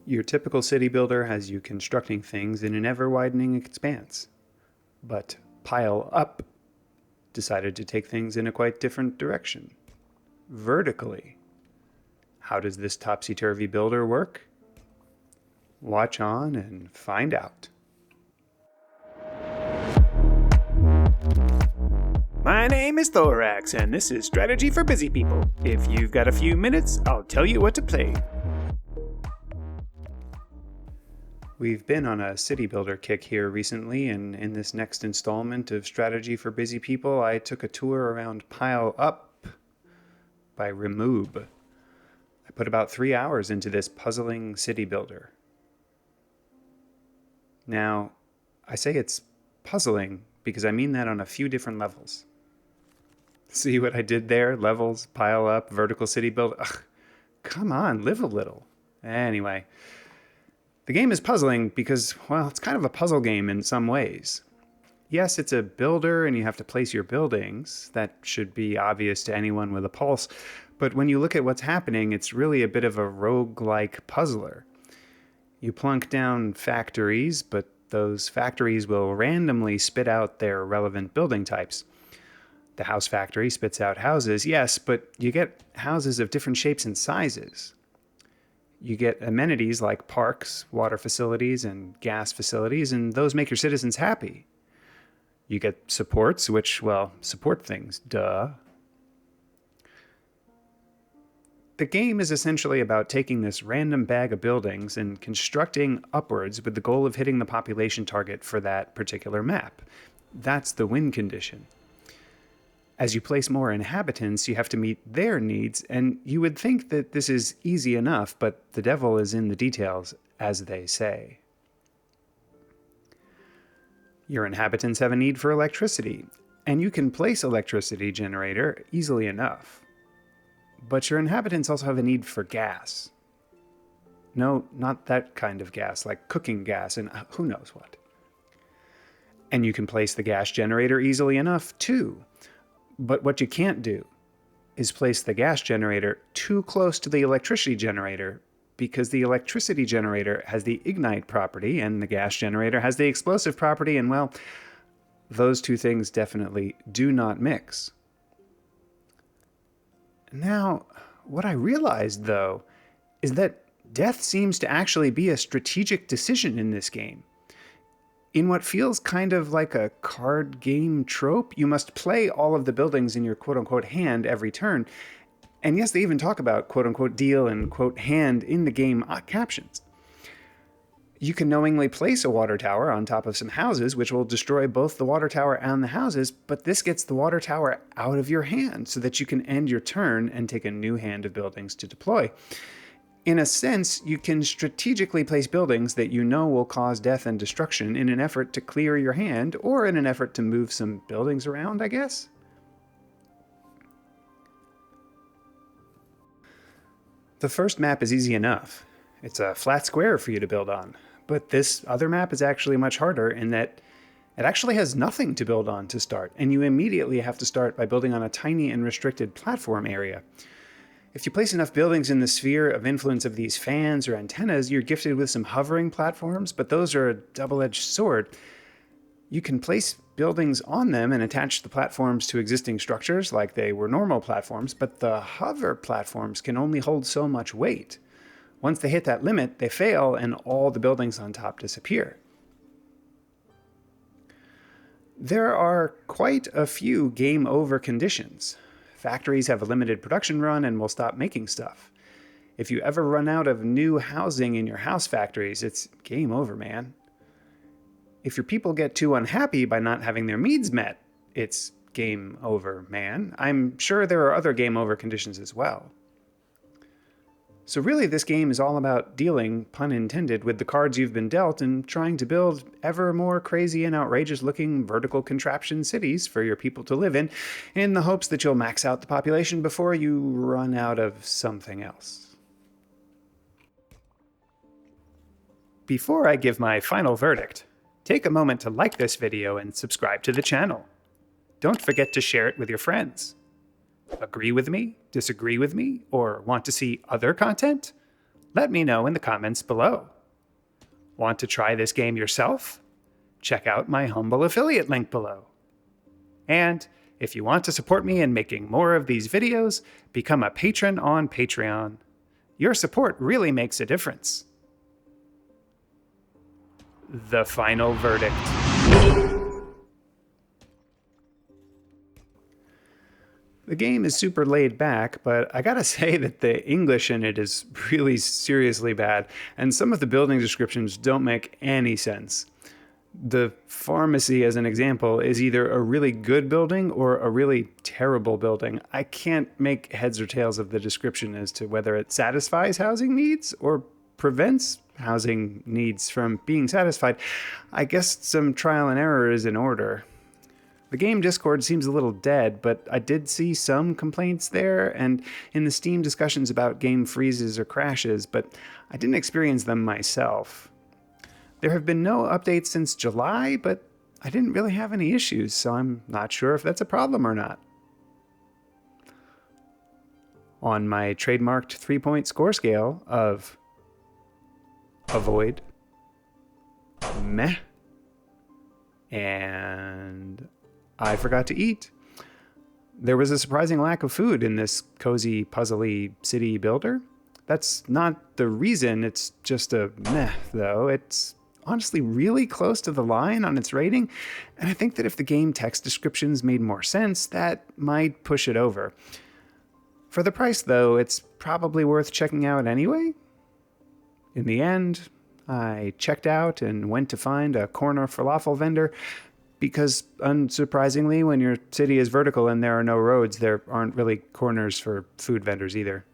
Your typical city builder has you constructing things in an ever-widening expanse. But Pile Up decided to take things in a quite different direction. Vertically. How does this topsy-turvy builder work? Watch on and find out. My name is Thoraxe, and this is Strategy for Busy People. If you've got a few minutes, I'll tell you what to play. We've been on a city builder kick here recently, and in this next installment of Strategy for Busy People, I took a tour around Pile Up by Remove. I put about 3 hours into this puzzling city builder. Now, I say it's puzzling because I mean that on a few different levels. See what I did there? Levels, pile up, vertical city builder. Ugh, come on, live a little. Anyway, the game is puzzling because, well, it's kind of a puzzle game in some ways. Yes, it's a builder and you have to place your buildings. That should be obvious to anyone with a pulse. But when you look at what's happening, it's really a bit of a roguelike puzzler. You plunk down factories, but those factories will randomly spit out their relevant building types. The house factory spits out houses, yes, but you get houses of different shapes and sizes. You get amenities like parks, water facilities, and gas facilities, and those make your citizens happy. You get supports, which, well, support things, duh. The game is essentially about taking this random bag of buildings and constructing upwards with the goal of hitting the population target for that particular map. That's the win condition. As you place more inhabitants, you have to meet their needs, and you would think that this is easy enough, but the devil is in the details, as they say. Your inhabitants have a need for electricity, and you can place an electricity generator easily enough. But your inhabitants also have a need for gas. No, not that kind of gas, like cooking gas and who knows what. And you can place the gas generator easily enough, too. But what you can't do is place the gas generator too close to the electricity generator, because the electricity generator has the ignite property and the gas generator has the explosive property, and well, those two things definitely do not mix. Now, what I realized, though, is that death seems to actually be a strategic decision in this game. In what feels kind of like a card game trope, you must play all of the buildings in your quote-unquote hand every turn. And yes, they even talk about quote-unquote deal and quote hand in the game captions. You can knowingly place a water tower on top of some houses, which will destroy both the water tower and the houses, but this gets the water tower out of your hand so that you can end your turn and take a new hand of buildings to deploy. In a sense, you can strategically place buildings that you know will cause death and destruction in an effort to clear your hand, or in an effort to move some buildings around, I guess. The first map is easy enough. It's a flat square for you to build on. But this other map is actually much harder in that it actually has nothing to build on to start, and you immediately have to start by building on a tiny and restricted platform area. If you place enough buildings in the sphere of influence of these fans or antennas, you're gifted with some hovering platforms, but those are a double-edged sword. You can place buildings on them and attach the platforms to existing structures like they were normal platforms, but the hover platforms can only hold so much weight. Once they hit that limit, they fail and all the buildings on top disappear. There are quite a few game over conditions. Factories have a limited production run and will stop making stuff. If you ever run out of new housing in your house factories, it's game over, man. If your people get too unhappy by not having their needs met, it's game over, man. I'm sure there are other game over conditions as well. So really, this game is all about dealing, pun intended, with the cards you've been dealt and trying to build ever more crazy and outrageous-looking vertical contraption cities for your people to live in the hopes that you'll max out the population before you run out of something else. Before I give my final verdict, take a moment to like this video and subscribe to the channel. Don't forget to share it with your friends. Agree with me? Disagree with me? Or want to see other content? Let me know in the comments below. Want to try this game yourself? Check out my humble affiliate link below. And if you want to support me in making more of these videos, become a patron on Patreon. Your support really makes a difference. The final verdict. The game is super laid back, but I gotta say that the English in it is really seriously bad, and some of the building descriptions don't make any sense. The pharmacy, as an example, is either a really good building or a really terrible building. I can't make heads or tails of the description as to whether it satisfies housing needs or prevents housing needs from being satisfied. I guess some trial and error is in order. The game Discord seems a little dead, but I did see some complaints there, and in the Steam discussions about game freezes or crashes, but I didn't experience them myself. There have been no updates since July, but I didn't really have any issues, so I'm not sure if that's a problem or not. On my trademarked 3-point score scale of avoid, meh, and I forgot to eat, there was a surprising lack of food in this cozy, puzzly city builder. That's not the reason, it's just a meh, though. It's honestly really close to the line on its rating, and I think that if the game text descriptions made more sense, that might push it over. For the price, though, it's probably worth checking out anyway. In the end, I checked out and went to find a corner falafel vendor because, unsurprisingly, when your city is vertical and there are no roads, there aren't really corners for food vendors either.